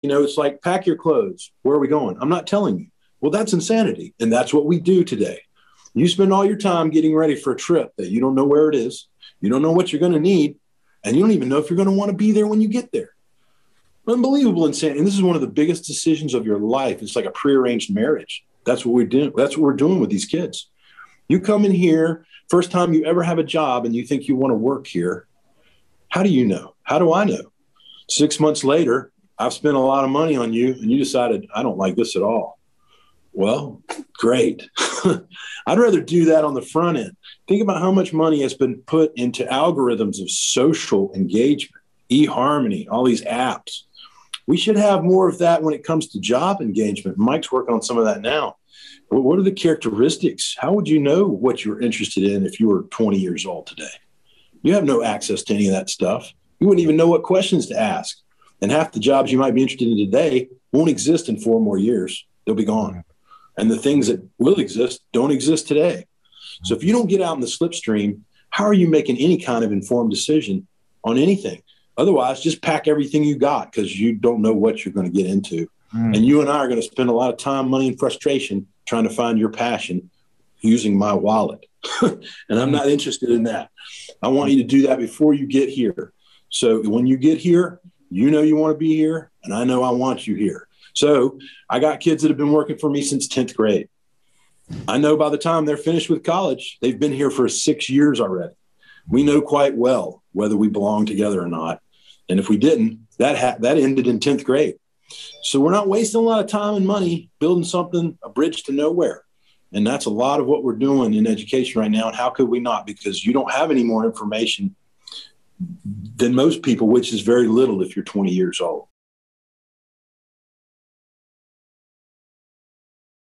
It's like, pack your clothes. Where are we going? I'm not telling you. Well, that's insanity. And that's what we do today. You spend all your time getting ready for a trip that you don't know where it is. You don't know what you're going to need. And you don't even know if you're going to want to be there when you get there. Unbelievable insanity. And this is one of the biggest decisions of your life. It's like a prearranged marriage. That's what we're doing. That's what we're doing with these kids. You come in here, first time you ever have a job and you think you want to work here. How do you know? How do I know? 6 months later, I've spent a lot of money on you and you decided, I don't like this at all. Well, great. I'd rather do that on the front end. Think about how much money has been put into algorithms of social engagement, eHarmony, all these apps. We should have more of that when it comes to job engagement. Mike's working on some of that now. But what are the characteristics? How would you know what you're interested in if you were 20 years old today? You have no access to any of that stuff. You wouldn't even know what questions to ask. And half the jobs you might be interested in today won't exist in 4 more years. They'll be gone. And the things that will exist don't exist today. So if you don't get out in the slipstream, how are you making any kind of informed decision on anything? Otherwise, just pack everything you got because you don't know what you're going to get into. And you and I are going to spend a lot of time, money, and frustration trying to find your passion using my wallet. And I'm not interested in that. I want you to do that before you get here. So when you get here, you know you want to be here, and I know I want you here. So I got kids that have been working for me since 10th grade. I know by the time they're finished with college, they've been here for 6 years already. We know quite well whether we belong together or not. And if we didn't, that ended in 10th grade. So we're not wasting a lot of time and money building something, a bridge to nowhere. And that's a lot of what we're doing in education right now. And how could we not? Because you don't have any more information than most people, which is very little if you're 20 years old.